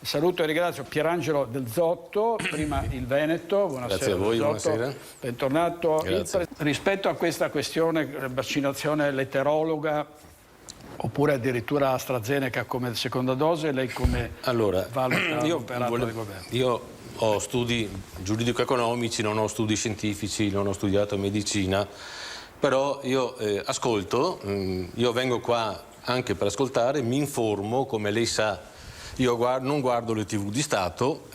Saluto e ringrazio Pierangelo Del Zotto, prima il Veneto. Buonasera. Grazie a voi, Del Zotto. buonasera. Bentornato. Rispetto a questa questione, vaccinazione letterologa oppure addirittura AstraZeneca come seconda dose, lei come valuta l'operato del governo? Io ho studi giuridico-economici, non ho studi scientifici, non ho studiato medicina, però io ascolto, io vengo qua anche per ascoltare, mi informo, come lei sa. Io non guardo le TV di Stato,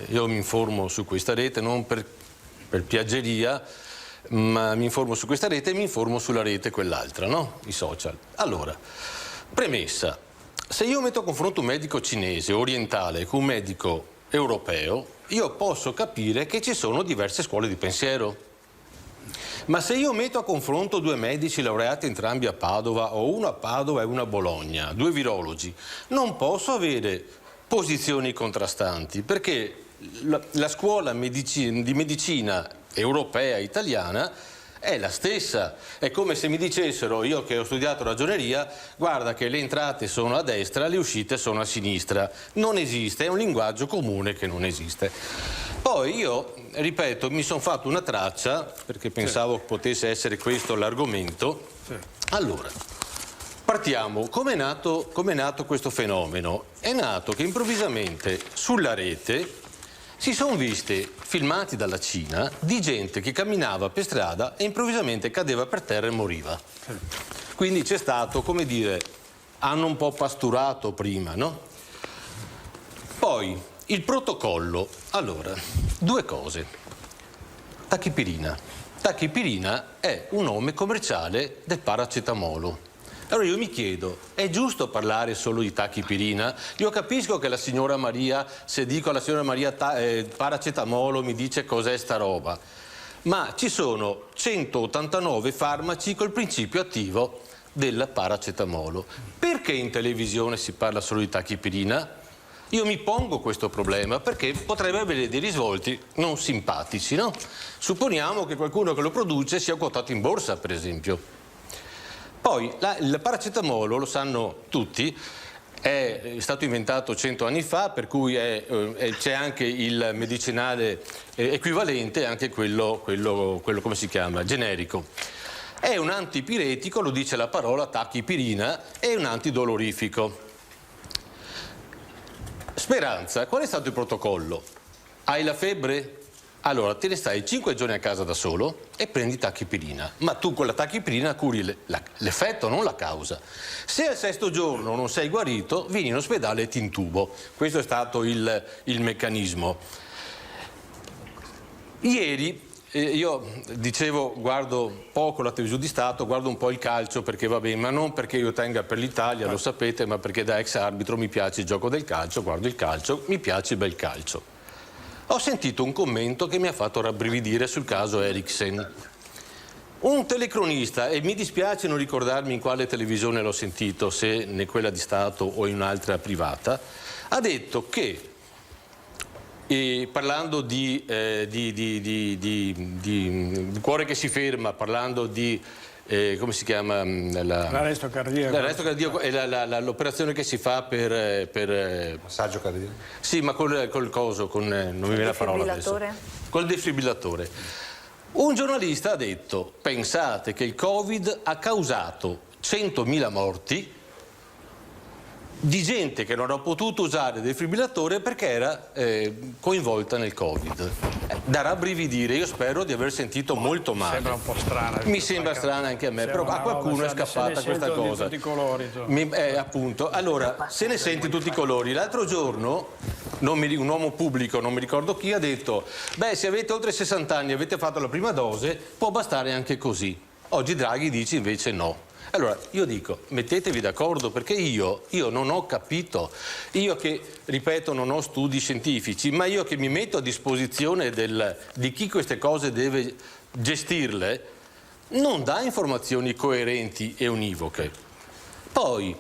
io mi informo su questa rete, non per piaggeria, ma mi informo su questa rete e mi informo sulla rete quell'altra, no? I social. Allora, premessa, se io metto a confronto un medico cinese orientale con un medico europeo, io posso capire che ci sono diverse scuole di pensiero. Ma se io metto a confronto due medici laureati entrambi a Padova, o uno a Padova e uno a Bologna, due virologi, non posso avere posizioni contrastanti, perché la scuola di medicina europea, italiana, è la stessa. È come se mi dicessero, io che ho studiato ragioneria, guarda che le entrate sono a destra, le uscite sono a sinistra. Non esiste, è un linguaggio comune che non esiste. Poi io, ripeto, mi sono fatto una traccia, perché pensavo che potesse essere questo l'argomento. Allora, partiamo. Come è nato questo fenomeno? È nato che improvvisamente sulla rete si sono viste filmati dalla Cina di gente che camminava per strada e improvvisamente cadeva per terra e moriva. Quindi c'è stato, come dire, hanno un po' pasturato prima, no? Poi il protocollo. Allora, due cose. Tachipirina. Tachipirina è un nome commerciale del paracetamolo. Allora io mi chiedo, è giusto parlare solo di tachipirina? Io capisco che la signora Maria, se dico alla signora Maria paracetamolo, mi dice cos'è sta roba. Ma ci sono 189 farmaci col principio attivo del paracetamolo. Perché in televisione si parla solo di tachipirina? Io mi pongo questo problema perché potrebbe avere dei risvolti non simpatici, no? Supponiamo che qualcuno che lo produce sia quotato in borsa, per esempio. Poi il paracetamolo, lo sanno tutti, è stato inventato 100 anni fa, per cui c'è anche il medicinale equivalente, anche quello come si chiama, generico. È un antipiretico, lo dice la parola, tachipirina, è un antidolorifico. Speranza, qual è stato il protocollo? Hai la febbre? Allora te ne stai 5 giorni a casa da solo e prendi tachipirina, ma tu con la tachipirina curi l'effetto, non la causa. Se al 6° giorno non sei guarito, vieni in ospedale e ti intubo. Questo è stato il meccanismo. Ieri io dicevo, guardo poco la televisione di Stato, guardo un po' il calcio perché va bene, ma non perché io tenga per l'Italia, lo sapete, ma perché da ex arbitro mi piace il gioco del calcio, guardo il calcio, mi piace il bel calcio. Ho sentito un commento che mi ha fatto rabbrividire sul caso Eriksen. Un telecronista, e mi dispiace non ricordarmi in quale televisione l'ho sentito, se in quella di Stato o in un'altra privata, ha detto che, parlando di cuore che si ferma, parlando di come si chiama? L'arresto cardiaco. L'arresto cardiaco è l'operazione che si fa per massaggio cardiaco. Sì, ma col coso, non mi viene la parola adesso. Col defibrillatore. Un giornalista ha detto, pensate che il Covid ha causato 100.000 morti di gente che non ha potuto usare il defibrillatore perché era coinvolta nel Covid. Da rabbrividire, io spero di aver sentito molto male. Sembra un po' strana. Mi sembra strana anche a me, però a qualcuno è scappata questa cosa. Tutti i colori, appunto, allora, se ne senti tutti i colori. L'altro giorno, un uomo pubblico, non mi ricordo chi, ha detto, beh, se avete oltre 60 anni e avete fatto la prima dose, può bastare anche così. Oggi Draghi dice invece no. Allora, io dico, mettetevi d'accordo, perché io non ho capito, io che, ripeto, non ho studi scientifici, ma io che mi metto a disposizione di chi queste cose deve gestirle, non dà informazioni coerenti e univoche. Poi,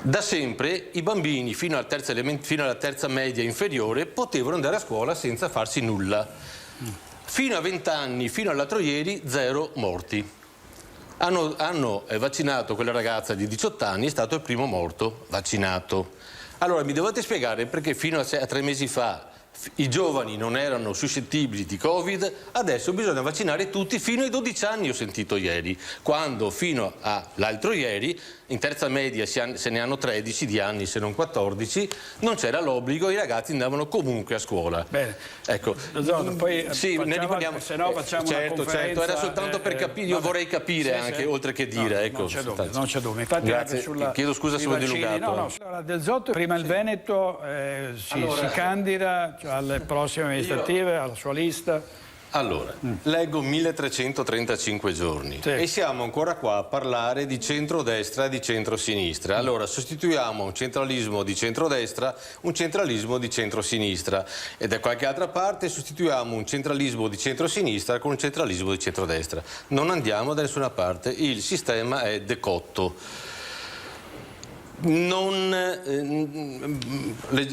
da sempre, i bambini fino alla terza media inferiore potevano andare a scuola senza farsi nulla. Fino a 20 anni, fino all'altro ieri, 0 morti. Hanno vaccinato quella ragazza di 18 anni, è stato il primo morto vaccinato. Allora mi dovete spiegare perché fino a 3 mesi fa i giovani non erano suscettibili di Covid, adesso bisogna vaccinare tutti fino ai 12 anni, ho sentito ieri, quando fino all'altro ieri, in terza media se ne hanno 13 di anni se non 14, non c'era l'obbligo, i ragazzi andavano comunque a scuola. Bene. Ecco. Poi sì, ne riparliamo. Se no facciamo certo, era soltanto per capire, io vorrei capire anche, oltre che dire. Ecco, non c'è dubbio. Infatti grazie, chiedo scusa se ho dilungato. Allora, Del Zotto, prima il Veneto si candida alle prossime amministrative, alla sua lista. Allora, leggo 1335 giorni e siamo ancora qua a parlare di centrodestra e di centrosinistra. Allora, sostituiamo un centralismo di centrodestra, un centralismo di centrosinistra e da qualche altra parte sostituiamo un centralismo di centrosinistra con un centralismo di centrodestra. Non andiamo da nessuna parte, il sistema è decotto.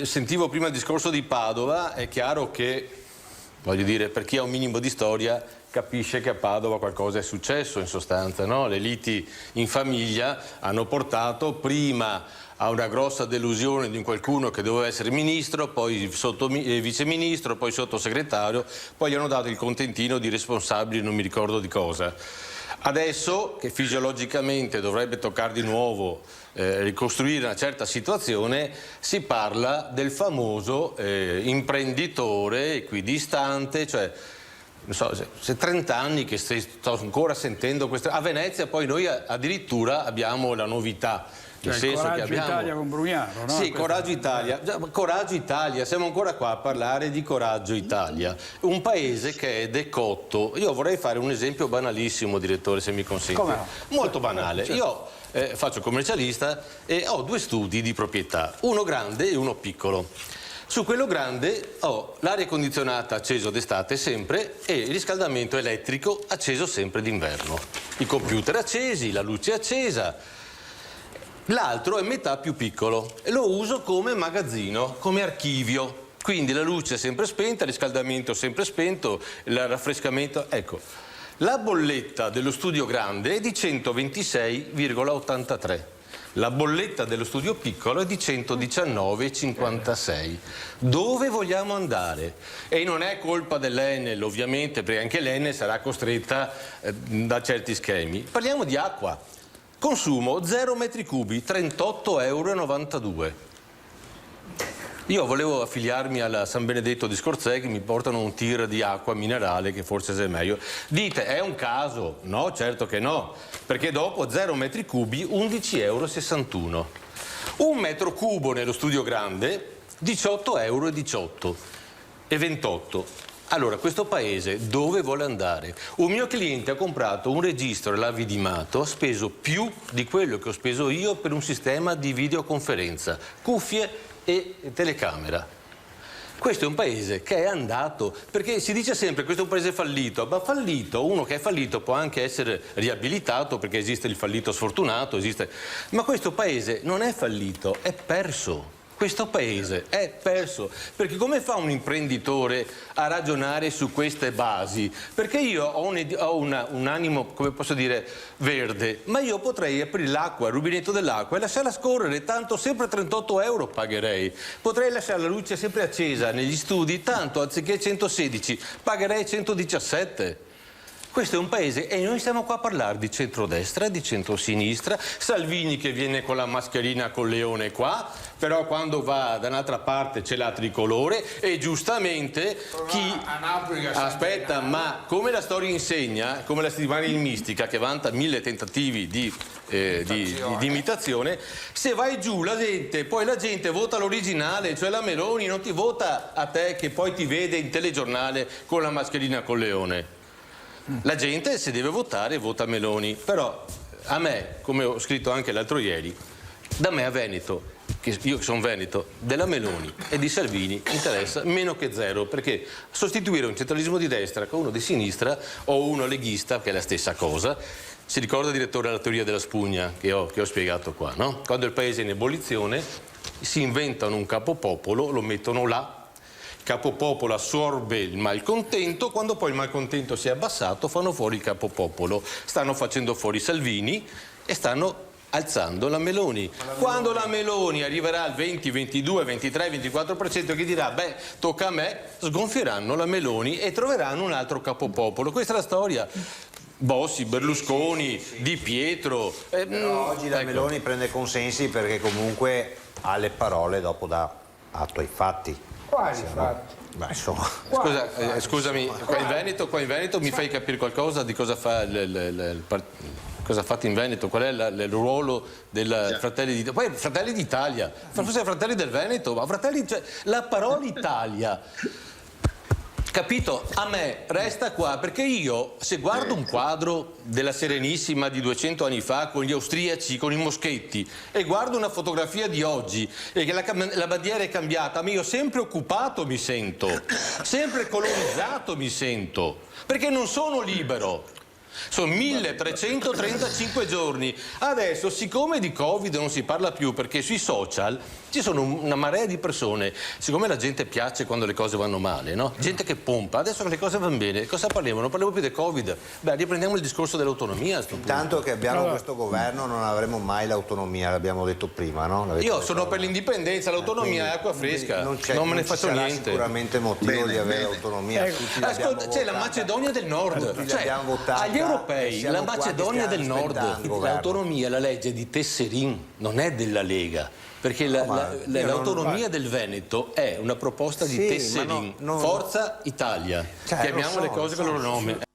Sentivo prima il discorso di Padova, è chiaro che, voglio dire, per chi ha un minimo di storia capisce che a Padova qualcosa è successo in sostanza, no? Le liti in famiglia hanno portato prima a una grossa delusione di qualcuno che doveva essere ministro, poi viceministro, poi sottosegretario, poi gli hanno dato il contentino di responsabili, non mi ricordo di cosa. Adesso, che fisiologicamente dovrebbe toccare di nuovo ricostruire una certa situazione, si parla del famoso imprenditore equidistante, cioè non so, se 30 anni che sto ancora sentendo questo. A Venezia poi noi addirittura abbiamo la novità. Nel senso Coraggio che abbiamo... Italia con Brugnaro, no? Sì, Coraggio Italia. Coraggio Italia, siamo ancora qua a parlare di Coraggio Italia, un paese che è decotto. Io vorrei fare un esempio banalissimo, direttore, se mi consente. Come no? Molto banale. Io faccio commercialista e ho 2 studi di proprietà, uno grande e uno piccolo. Su quello grande ho l'aria condizionata acceso d'estate sempre e il riscaldamento elettrico acceso sempre d'inverno. I computer accesi, la luce accesa. L'altro è metà più piccolo e lo uso come magazzino, come archivio. Quindi la luce è sempre spenta, il riscaldamento sempre spento, il raffrescamento. Ecco, la bolletta dello studio grande è di 126,83. La bolletta dello studio piccolo è di 119,56. Dove vogliamo andare? E non è colpa dell'Enel, ovviamente, perché anche l'Enel sarà costretta da certi schemi. Parliamo di acqua. Consumo 0 metri cubi, 38,92 €. Io volevo affiliarmi alla San Benedetto di Scorzè che mi portano un tir di acqua minerale che forse è meglio. Dite, è un caso? No, certo che no, perché dopo 0 metri cubi 11,61 €. Un metro cubo nello studio grande 18,18 € e 28. Allora, questo paese dove vuole andare? Un mio cliente ha comprato un registro e l'ha vidimato, ha speso più di quello che ho speso io per un sistema di videoconferenza, cuffie e telecamera. Questo è un paese che è andato, perché si dice sempre questo è un paese fallito, ma fallito, uno che è fallito può anche essere riabilitato perché esiste il fallito sfortunato, esiste... ma questo paese non è fallito, è perso. Questo paese è perso, perché come fa un imprenditore a ragionare su queste basi? Perché io ho un animo, come posso dire, verde, ma io potrei aprire l'acqua, il rubinetto dell'acqua e lasciarla scorrere, tanto sempre 38 € pagherei. Potrei lasciare la luce sempre accesa negli studi, tanto anziché 116 pagherei 117. Questo è un paese e noi stiamo qua a parlare di centrodestra, di centrosinistra, Salvini che viene con la mascherina col leone qua, però quando va da un'altra parte c'è la tricolore e giustamente chi... Aspetta, ma come la storia insegna, come la settimana ilmistica che vanta 1000 tentativi di imitazione, se vai giù poi la gente vota l'originale, cioè la Meloni, non ti vota a te che poi ti vede in telegiornale con la mascherina col leone. La gente se deve votare vota Meloni, però a me, come ho scritto anche l'altro ieri, da me a Veneto, che io sono veneto, della Meloni e di Salvini interessa meno che zero, perché sostituire un centralismo di destra con uno di sinistra o uno leghista, che è la stessa cosa, si ricorda, direttore, la teoria della spugna che ho spiegato qua, no? Quando il paese è in ebollizione si inventano un capopopolo, lo mettono là, capopopolo assorbe il malcontento, quando poi il malcontento si è abbassato fanno fuori il capopopolo, stanno facendo fuori Salvini e stanno alzando la Meloni. Quando la Meloni arriverà al 20, 22, 23, 24%, chi dirà beh tocca a me, sgonfieranno la Meloni e troveranno un altro capopopolo. Questa è la storia. Bossi, Berlusconi, Di Pietro. Però oggi la Meloni prende consensi perché comunque ha le parole, dopo dà atto ai fatti. Quali fatti? Beh, insomma. Scusami, qua in Veneto mi fai capire qualcosa di cosa fa cosa ha fatto in Veneto, qual è il ruolo del Fratelli d'Italia. Poi Fratelli d'Italia, forse Fratelli del Veneto, ma cioè, la parola Italia. Capito? A me resta qua, perché io se guardo un quadro della Serenissima di 200 anni fa con gli austriaci, con i moschetti, e guardo una fotografia di oggi e che la bandiera è cambiata, ma io sempre occupato mi sento, sempre colonizzato mi sento, perché non sono libero. Sono 1335 giorni. Adesso, siccome di Covid non si parla più perché sui social ci sono una marea di persone, siccome la gente piace quando le cose vanno male, no? Gente che pompa, adesso che le cose vanno bene, cosa parliamo? Non parliamo più del Covid. Beh, riprendiamo il discorso dell'autonomia. Tanto che abbiamo questo governo non avremo mai l'autonomia, l'abbiamo detto prima, no? Io sono per l'indipendenza, l'autonomia è acqua fresca, non me ne faccio niente. Sicuramente motivo di avere autonomia. Ascolta, c'è la Macedonia del Nord, cioè, agli europei, la Macedonia del Nord, l'autonomia, la legge di Tesserin non è della Lega. Perché l'autonomia del Veneto è una proposta di Tesserin, Forza Italia, chiamiamo le cose con il loro nome.